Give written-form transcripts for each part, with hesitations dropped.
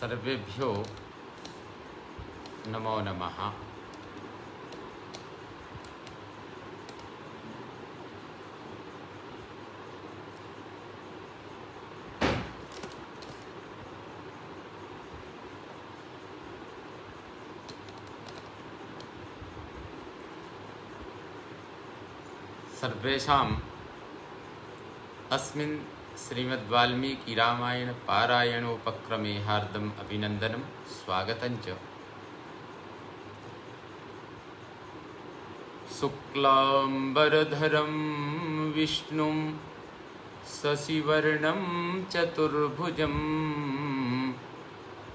सर्वेभ्यो नमो नमः। सर्वेषाम् अस्मिन् श्रीमद्वाल्मीकि रामायण पारायणोपक्रमे हार्दम् अभिनन्दनं स्वागतं च। शुक्लाम्बरधरं विष्णुं शशिवर्णं चतुर्भुजं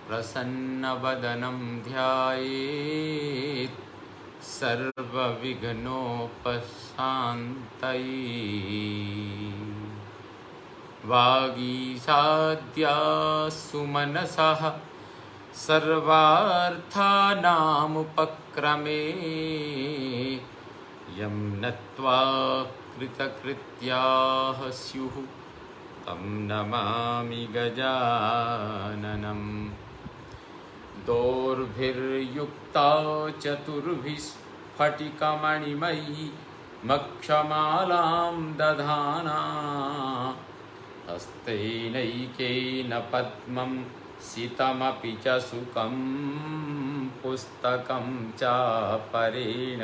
प्रसन्नवदनं ध्यायेत् सर्वविघ्नोपशान्तये। वागीशाद्या सुमनसः सर्वार्थानामुपक्रमे यं नत्वा कृतकृत्याः स्युः तं नमामि गजाननम्। दोर्भिर्युक्ता चतुर्भिः स्फटिकमणिमयी मक्षमालां दधाना हस्तेनैकेन पद्मं सितमपि च सुकं पुस्तकं चापरेण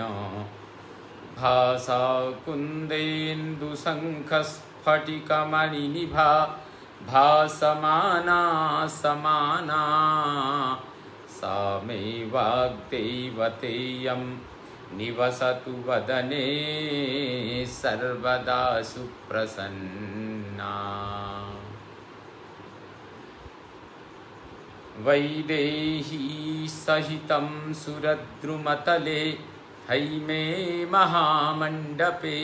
भासा कुन्देन्दुशङ्खस्फटिकमणिनिभा भासमाना समाना सा मे वाग्देवतेयं निवसतु वदने सर्वदा सुप्रसन्ना। वैदेही सहितं सुरद्रुमतले हैमे महामण्डपे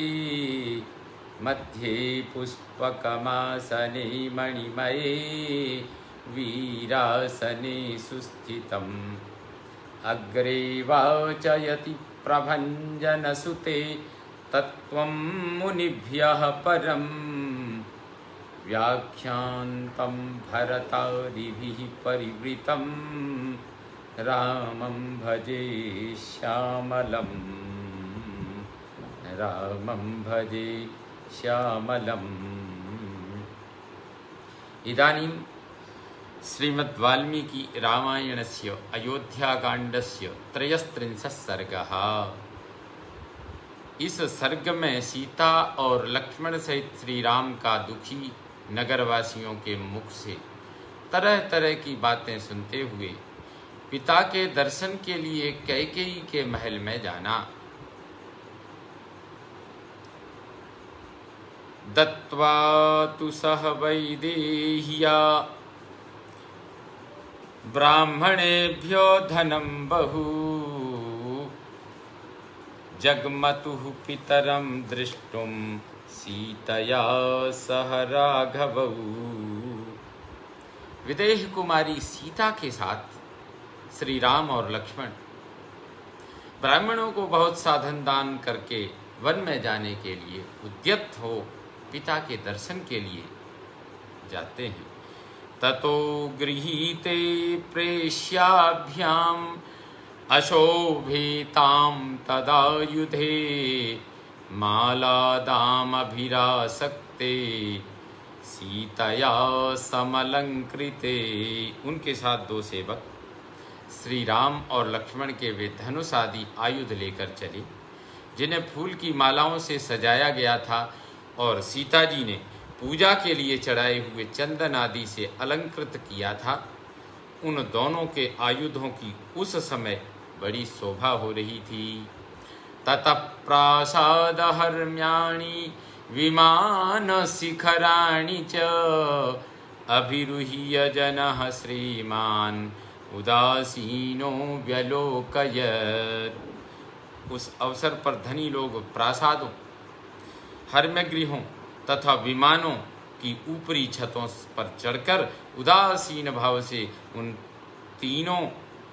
मध्ये पुष्पकमासने मणिमये वीरासने सुस्थितम्। अग्रे वाचयति प्रभञ्जनसुते तत्त्वं मुनिभ्यः परं व्याख्यान्तं भरतादिभिः परिवृतं रामं भजे श्यामलं रामं भजे श्यामलम्। इदानीं श्रीमद्वाल्मीकि रामायणस्य अयोध्याकाण्डस्य 33 सर्गः। इस सर्ग में सीता और लक्ष्मण सहित श्री राम का दुखी नगरवासियों के मुख से तरह तरह की बातें सुनते हुए पिता के दर्शन के लिए कैकेयी के महल में जाना। दत्वा तु सह वैदेह्या ब्राह्मणेभ्यो धनं बहु जगमतुः पितरं दृष्टुं सीतया सह राघवौ। विदेह कुमारी सीता के साथ श्री राम और लक्ष्मण ब्राह्मणों को बहुत साधन दान करके वन में जाने के लिए उद्यत हो पिता के दर्शन के लिए जाते हैं। ततो गृहीते प्रेष्याभ्याम अशोभितां तदायुधे मालादामभिरासक्ते सीतया समलंकृते। उनके साथ दो सेवक श्री राम और लक्ष्मण के वे धनुष आदि आयुध लेकर चले जिन्हें फूल की मालाओं से सजाया गया था और सीता जी ने पूजा के लिए चढ़ाए हुए चंदन आदि से अलंकृत किया था। उन दोनों के आयुधों की उस समय बड़ी शोभा हो रही थी। ततः प्रासादहर्म्याणि विमान शिखराणि च अभिरुह्य जनः श्रीमान् उदासीनो व्यलोकयत्। उस अवसर पर धनी लोग प्रासादों, हर्म्यगृहों तथा विमानों की ऊपरी छतों पर चढ़कर उदासीन भाव से उन तीनों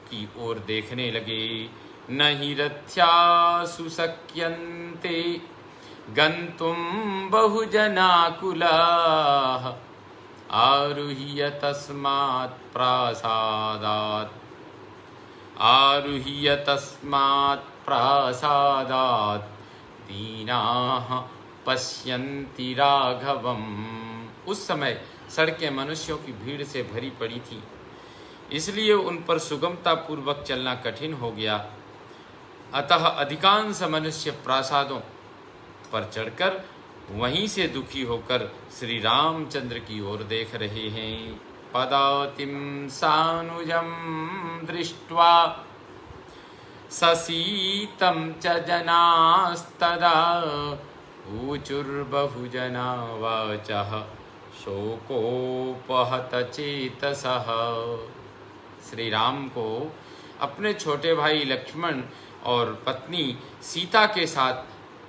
की ओर देखने लगे। नहि रथ्यासु शक्यन्ते गन्तुं बहुजनाकुलाः आरुह्य तस्मात् प्रासादात्, आरुह्य तस्मात् प्रासादात् दीनाः पश्यन्ति राघवम्। उस समय सड़कें मनुष्यों की भीड़ से भरी पड़ी थी, इसलिए उन पर सुगमता पूर्वक चलना कठिन हो गया। अतः अधिकांश मनुष्य प्रासादों पर चढ़कर वहीं से दुखी होकर श्री रामचंद्र की ओर देख रहे हैं। पदातिम सानुजम दृष्ट्वा ससीतं च जनास्तदा ऊचुर्बहुजना वाचः शोकोपहत चेतसः। श्री राम को अपने छोटे भाई लक्ष्मण और पत्नी सीता के साथ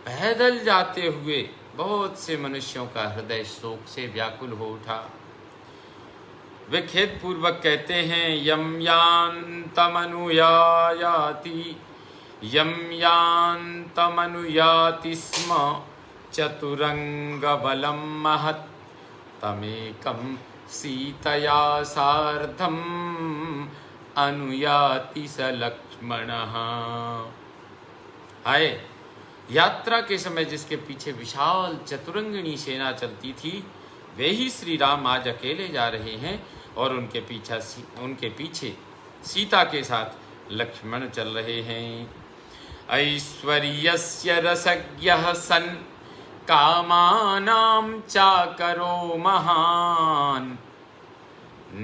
पैदल जाते हुए बहुत से मनुष्यों का हृदय शोक से व्याकुल हो उठा। वे खेद पूर्वक कहते हैं, यम यान्तमनुयाति स्म चतुरंग बलम महत् तमेकं सीतया सार्धम अनुयाति स लक्ष्मणः। हाय, यात्रा के समय जिसके पीछे विशाल चतुरंगिणी सेना चलती थी, वे ही श्री राम आज अकेले जा रहे हैं और उनके पीछे सीता के साथ लक्ष्मण चल रहे हैं। ऐश्वर्यस्य रसज्ञः सन् कामानां चाकरो महान्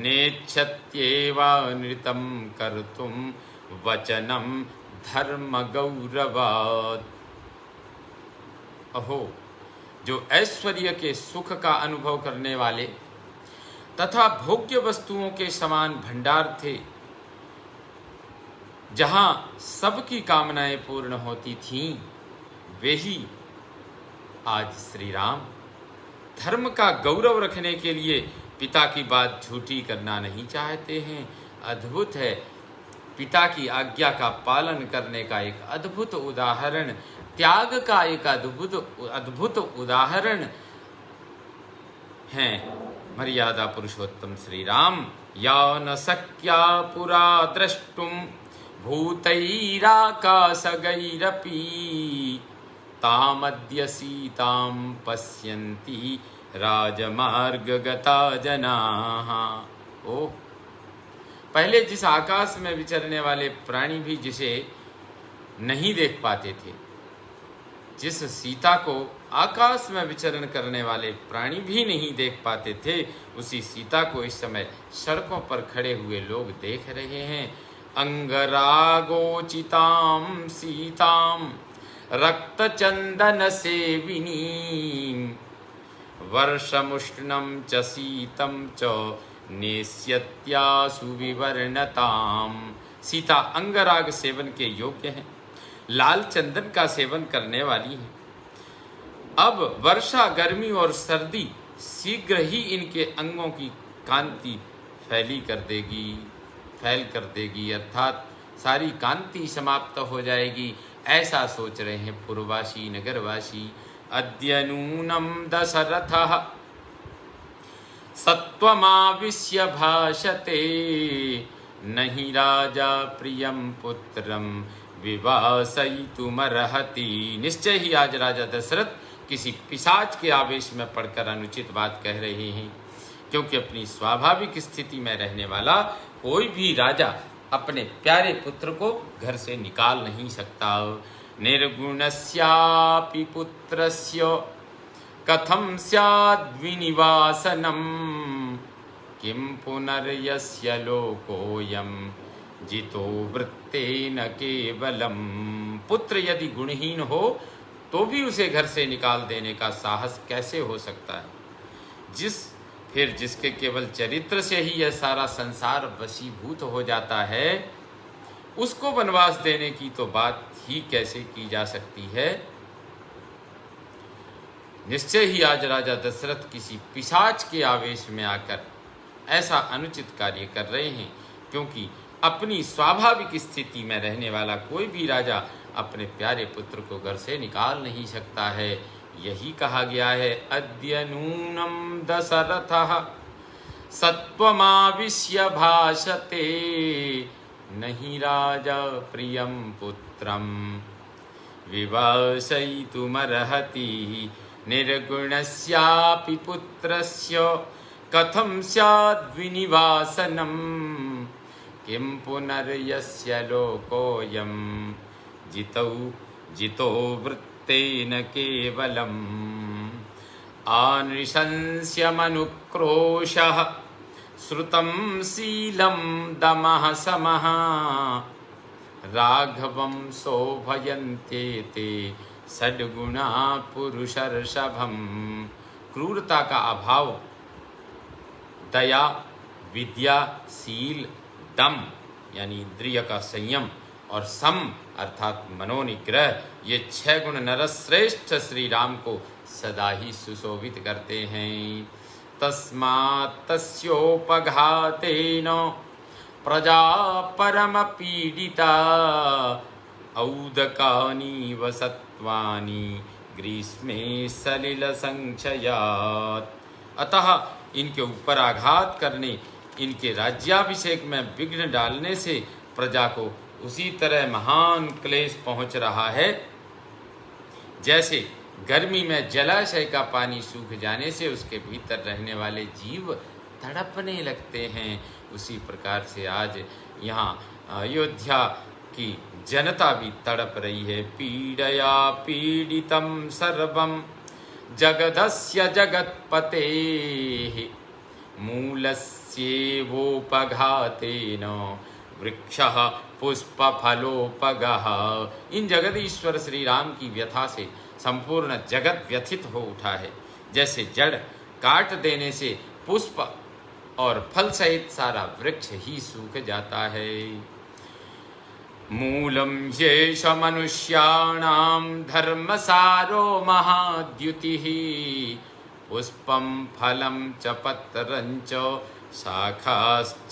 नेच्छत्येवानृतं कर्तुं वचनं धर्म गौरवात्। अहो, जो ऐश्वर्य के सुख का अनुभव करने वाले तथा भोग्य वस्तुओं के समान भंडार थे, जहां सबकी कामनाएं पूर्ण होती थीं, वे ही आज श्री राम धर्म का गौरव रखने के लिए पिता की बात झूठी करना नहीं चाहते हैं। अद्भुत है, पिता की आज्ञा का पालन करने का एक अद्भुत उदाहरण, त्याग का एक अद्भुत उदाहरण हैं मर्यादा पुरुषोत्तम श्री राम। या न शक्या पुरा द्रष्टुम भूतैराकाशगैरपि तामद्य सीतां पश्यन्ति राजमार्गगता जनाः। ओ, पहले जिस आकाश में विचरने वाले प्राणी भी जिसे नहीं देख पाते थे, जिस सीता को आकाश में विचरण करने वाले प्राणी भी नहीं देख पाते थे, उसी सीता को इस समय सड़कों पर खड़े हुए लोग देख रहे हैं। अंगरागोचितां सीतां रक्तचंदन सेविनीं वर्षमुष्णं च शीतं च नेष्यत्यासु विवर्णताम्। सीता अंगराग सेवन के योग्य हैं, लाल चंदन का सेवन करने वाली हैं। अब वर्षा, गर्मी और सर्दी शीघ्र ही इनके अंगों की कांति फैल कर देगी, अर्थात सारी कांति समाप्त हो जाएगी, ऐसा सोच रहे हैं पुरवासी नगरवासी। अद्य नूनं दशरथः सत्वमाविश्य भाषते नहि राजा प्रियं पुत्रं विवासयितुमर्हति। निश्चय ही आज राजा दशरथ किसी पिशाच के आवेश में पड़कर अनुचित बात कह रहे हैं, क्योंकि अपनी स्वाभाविक स्थिति में रहने वाला कोई भी राजा अपने प्यारे पुत्र को घर से निकाल नहीं सकता। निर्गुणस्यापि पुत्रस्य कथं स्याद्विनिवासनम् किं पुनर्यस्य लोकोऽयं जितो वृत्तेन केवलम। पुत्र यदि गुणहीन हो तो भी उसे घर से निकाल देने का साहस कैसे हो सकता है? जिसके केवल चरित्र से ही यह सारा संसार वशीभूत हो जाता है, उसको वनवास देने की तो बात ही कैसे की जा सकती है। निश्चय ही आज राजा दशरथ किसी पिशाच के आवेश में आकर ऐसा अनुचित कार्य कर रहे हैं, क्योंकि अपनी स्वाभाविक स्थिति में रहने वाला कोई भी राजा अपने प्यारे पुत्र को घर से निकाल नहीं सकता है। यही कहा गया है, अद्य नूनं दशरथः सत्वमाविश्य भाषते नहि राजा प्रियं पुत्रं विवासयितुमर्हति निर्गुणस्यापि पुत्रस्य कथं स्याद्विनिवासनं किं पुनर्यस्य लोकोऽयं जितो वृत्तेन केवलम् आनृशंस्यमनुक्रोशः श्रुतं शीलं दमः समः राघवं शोभयन्त्येते षड्गुणा पुरुषर्षभम्। क्रूरता का अभाव, दया, विद्या, शील, दम यानी इंद्रिय का संयम और सम अर्थात मनोनिग्रह, ये 6 गुण नरश्रेष्ठ श्री राम को सदा ही सुशोभित करते हैं। तस्मात् तस्योपघातेन प्रजा परम पीडिता औदकानीव सत्वानि ग्रीष्मे सलिल संक्षयात्। अतः इनके ऊपर आघात करने, इनके राज्याभिषेक में विघ्न डालने से प्रजा को उसी तरह महान क्लेश पहुंच रहा है जैसे गर्मी में जलाशय का पानी सूख जाने से उसके भीतर रहने वाले जीव तड़पने लगते हैं। उसी प्रकार से आज यहाँ अयोध्या की जनता भी तड़प रही है। पीडया पीडितं सर्वं जगदस्य जगत्पतेः मूलस्येवोपघातेन वृक्षः पुष्पफलोपगः। इन जगदीश्वर श्री राम की व्यथा से संपूर्ण जगत व्यथित हो उठा है। जैसे जड़ काट देने से पुष्प और फल सहित सारा वृक्ष ही सूख जाता है। मूलम येष मनुष्याणां धर्मसारो महाद्युतिः पुष्पं फलं च पत्रं च शाखाश्चास्येतरे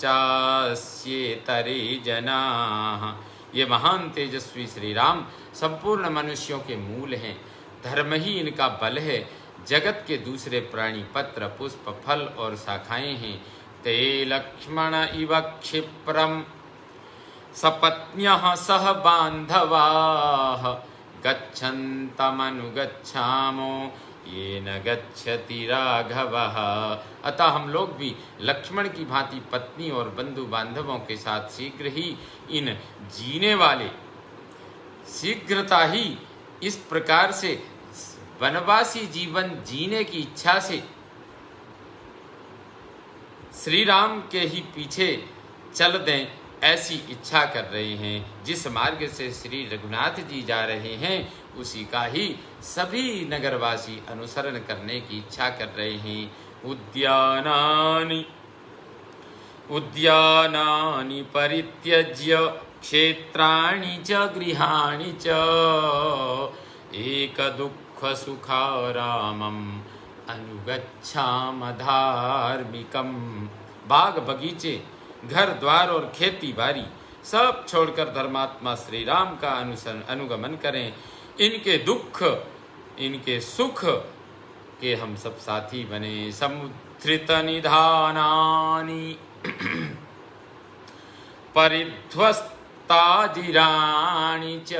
जनाः। ये महान तेजस्वी श्री राम संपूर्ण मनुष्यों के मूल हैं। धर्म ही इनका बल है। जगत के दूसरे प्राणी पत्र, पुष्प, फल और शाखाएं हैं। ते लक्ष्मण इव क्षिप्रम सपत्न्यः सह बान्धवाः गच्छन्तमनुगच्छामो येन गच्छति राघवः। अतः हम लोग भी लक्ष्मण की भांति पत्नी और बंधु बांधवों के साथ शीघ्र ही इन जीने वाले शीघ्रता ही इस प्रकार से वनवासी जीवन जीने की इच्छा से श्री राम के ही पीछे चल दें, ऐसी इच्छा कर रहे हैं। जिस मार्ग से श्री रघुनाथ जी जा रहे हैं उसी का ही सभी नगरवासी अनुसरण करने की इच्छा कर रहे हैं। उद्यानानि परित्यज्य क्षेत्राणि च गृहाणि च एक दुःख सुखारामम् अनुगच्छाम धार्मिकम्। बाग बगीचे, घर द्वार और खेती बाड़ी सब छोड़कर धर्मात्मा श्री राम का अनुगमन करें। इनके दुख, इनके सुख के हम सब साथी बने। समुत्थित निधानानि परिध्वस्ताजिराणि च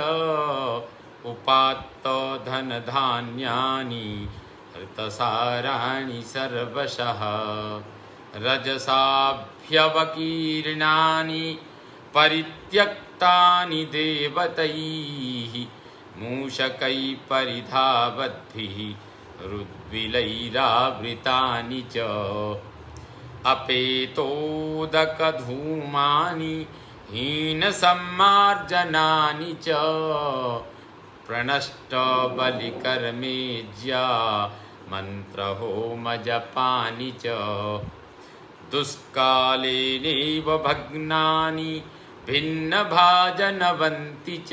उपात्त धन धान्यानि ऋतसाराणि सर्वशः रजसाभ्यवकीर्णानि परित्यक्तानि देवतैः मूषकै परिधावद्भिः रुद्विलैरावृतानि च अपेतोदकधूमानि हीनसम्मार्जनानि च प्रणष्टबलिकर्मेज्या मन्त्रहोमजपानि च दुष्कालेनैव भग्नानि भिन्नभाजनवन्ति च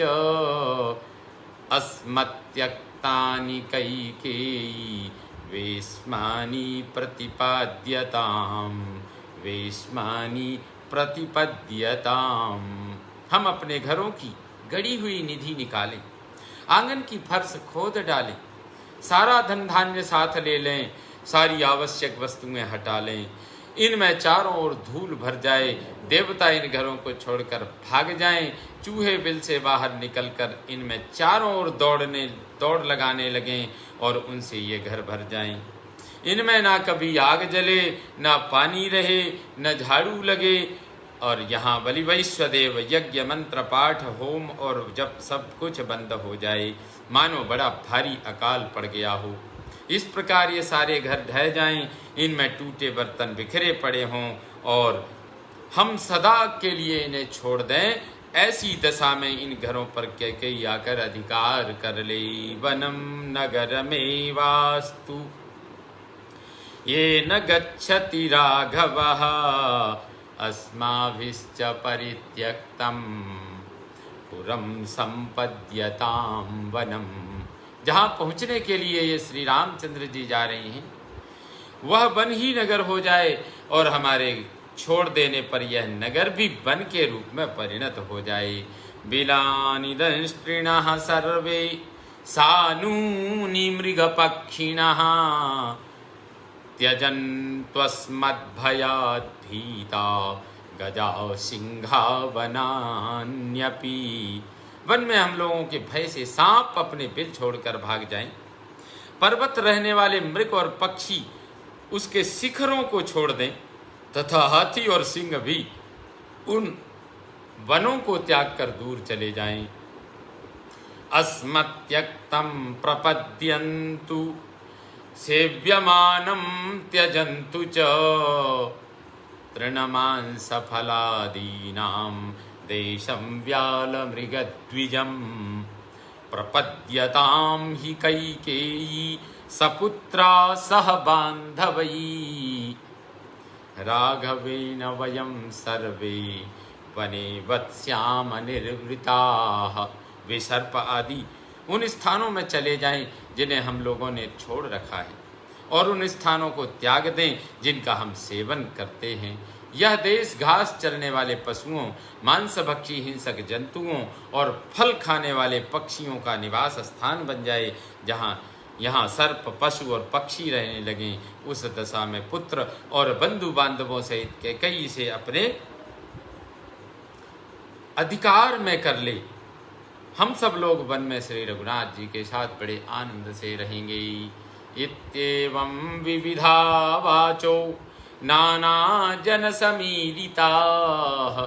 अस्मत्यक्तानि कैकेयी वेश्मानि प्रतिपद्यताम्। हम अपने घरों की गड़ी हुई निधि निकालें, आंगन की फर्श खोद डालें, सारा धन धान्य साथ ले लें, सारी आवश्यक वस्तुएं हटा लें। इनमें चारों ओर धूल भर जाए, देवता इन घरों को छोड़कर भाग जाएं, चूहे बिल से बाहर निकलकर इनमें चारों ओर दौड़ लगाने लगें और उनसे ये घर भर जाएं। इनमें ना कभी आग जले, ना पानी रहे, न झाड़ू लगे, और यहाँ बलि वैश्वदेव यज्ञ मंत्र पाठ होम और जब सब कुछ बंद हो जाए, मानो बड़ा भारी अकाल पड़ गया हो। इस प्रकार ये सारे घर ढह जाएं, इनमें टूटे बर्तन बिखरे पड़े हों और हम सदा के लिए इन्हें छोड़ दें। ऐसी दशा में इन घरों पर कैकेयी आकर अधिकार कर ले। वनम नगर में वास्तु ये न गच्छति राघवः अस्माभिश्च परित्यक्तं पुरं संपद्यतां वनम। जहाँ पहुँचने के लिए ये श्री रामचंद्र जी जा रहे हैं वह वन ही नगर हो जाए और हमारे छोड़ देने पर यह नगर भी वन के रूप में परिणत हो जाए। बिलानि दंष्ट्रिणः सर्वे सानूनि मृगपक्षिणः त्यजन्त्वस्मद्भयात् भीता गजा सिंहा वनान्यपि। वन में हम लोगों के भय से सांप अपने बिल छोड़कर भाग जाएं, पर्वत रहने वाले मृग और पक्षी उसके शिखरों को छोड़ दें तथा हाथी और सिंह भी उन वनों को त्याग कर दूर चले जाएं। अस्मत्यक्तं प्रपद्यन्तु सेव्यमानं त्यजन्तु च तृणमांसफलादीनां देशं व्यालमृगद्विजं प्रपद्यतां हि कैकेयी सपुत्रा सह बान्धवैः राघवेन वयं सर्वे वने वत्स्याम निर्वृताः। वे सर्प आदि उन स्थानों में चले जाएं जिन्हें हम लोगों ने छोड़ रखा है और उन स्थानों को त्याग दें जिनका हम सेवन करते हैं। यह देश घास चरने वाले पशुओं, मांसभक्षी हिंसक जंतुओं और फल खाने वाले पक्षियों का निवास स्थान बन जाए। यहाँ सर्प, पशु और पक्षी रहने लगें। उस दशा में पुत्र और बंधु बांधवों सहित कैकेयी से अपने अधिकार में कर ले। हम सब लोग वन में श्री रघुनाथ जी के साथ बड़े आनंद से रहेंगे। इत्येवं विविधा वाचो नाना जन समीरिताः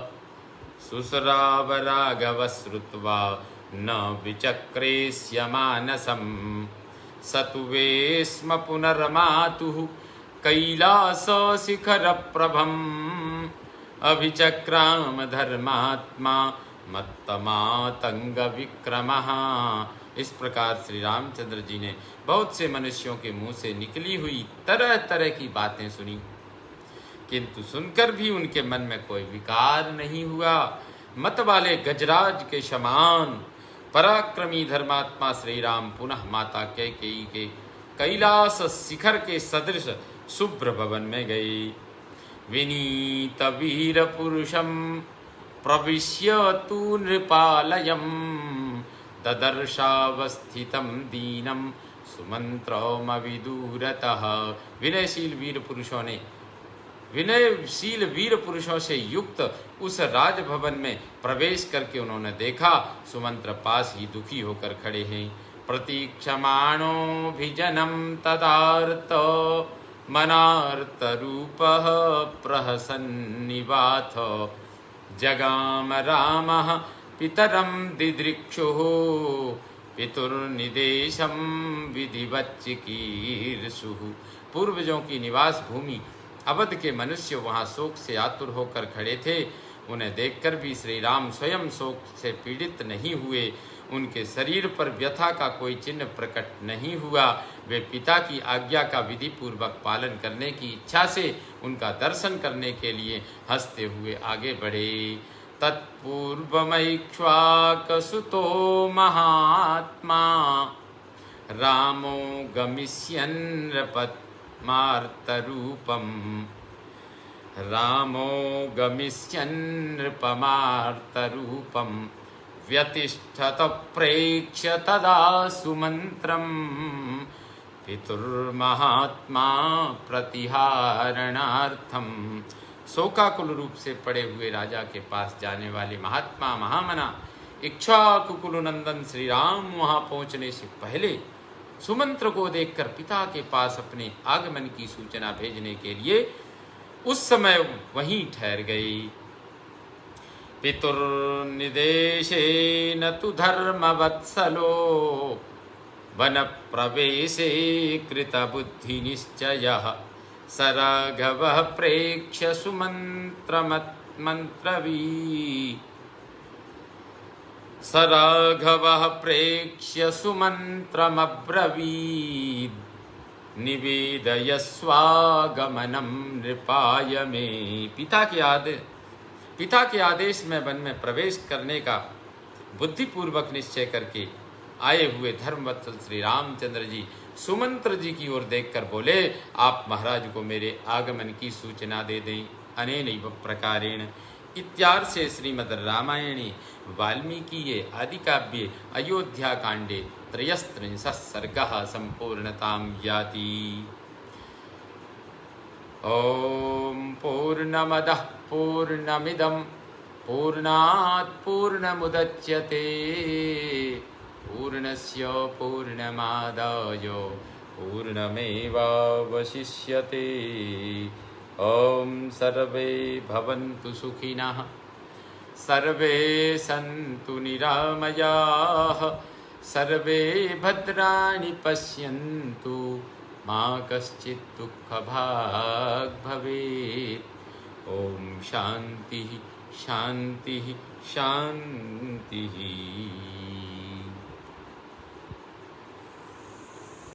सुसराव राघव श्रुत्वा न विचक्रेस्य मानसम् सतुवे स्म पुनर्मातुः कैलास शिखर प्रभम् अभिचक्राम धर्मात्मा मत्तमातंग विक्रमः। इस प्रकार श्री रामचंद्र जी ने बहुत से मनुष्यों के मुंह से निकली हुई तरह तरह की बातें सुनी, किंतु सुनकर भी उनके मन में कोई विकार नहीं हुआ। मत वाले गजराज के समान पराक्रमी धर्मात्मा श्री राम पुनः माता कैकेयी के कैलास शिखर के सदृश शुभ्र भवन में गए। विनीत वीर पुरुषम प्रविश्य तु नृपालयम ददर्शावस्थितं दीनम सुमंत्रमविदूरतः। विनयशील वीर पुरुषों से युक्त उस राजभवन में प्रवेश करके उन्होंने देखा सुमंत्र पास ही दुखी होकर खड़े हैं। प्रतीक्षमाणो भिजनम तदार्थ मनार्थ रूपः प्रहसन्निवाथ जगाम रामः पितरं दिदृक्षुः पितुर्निदेशं विधिवच्चिकीर्षुः। पूर्वजों की निवास भूमि अवध के मनुष्य वहाँ शोक से आतुर होकर खड़े थे। उन्हें देखकर भी श्री राम स्वयं शोक से पीड़ित नहीं हुए। उनके शरीर पर व्यथा का कोई चिन्ह प्रकट नहीं हुआ। वे पिता की आज्ञा का विधि पूर्वक पालन करने की इच्छा से उनका दर्शन करने के लिए हंसते हुए आगे बढ़े। तत्पूर्वमैक्ष्वाकसुतो महात्मा रामो गमिष्यन् नृपमार्तरूपम् व्यतिष्ठत प्रेक्ष्य तदा सुमन्त्रं पितुर्महात्मा प्रतिहारणार्थम। शोकाकुल रूप से पड़े हुए राजा के पास जाने वाले महात्मा महामना इक्ष्वाकुकुल नंदन श्री राम वहां पहुंचने से पहले सुमंत्र को देखकर पिता के पास अपने आगमन की सूचना भेजने के लिए उस समय वहीं ठहर गई। पितुर्निदेशेन तु धर्मवत्सलो वन प्रवेशे कृत बुद्धि निश्चयः स राघवः प्रेक्ष्य सुमंत्रमब्रवीत् निवेदयस्वागमनं नृपाय मे। पिता के आदेश में वन में प्रवेश करने का बुद्धिपूर्वक निश्चय करके आए हुए धर्मवत्सल श्री रामचंद्र जी सुमंत्र जी की ओर देखकर बोले, आप महाराज को मेरे आगमन की सूचना दे दें। अनेनैव प्रकारेण इत्यार्षे श्रीमद् रामायणे वाल्मीकीये आदिकाव्ये अयोध्याकाण्डे 33 सर्गः सम्पूर्णतां याति। ॐ पूर्णमदः पूर्णमिदं पूर्णात् पूर्णमुदच्यते पूर्णस्य पूर्णमादाय पूर्णमेवावशिष्यते। ॐ सर्वे भवन्तु सुखिनः सर्वे सन्तु निरामयाः सर्वे भद्राणि पश्यन्तु मा कश्चित् दुःखभाग् भवेत्। ॐ शान्तिः शान्तिः शान्तिः।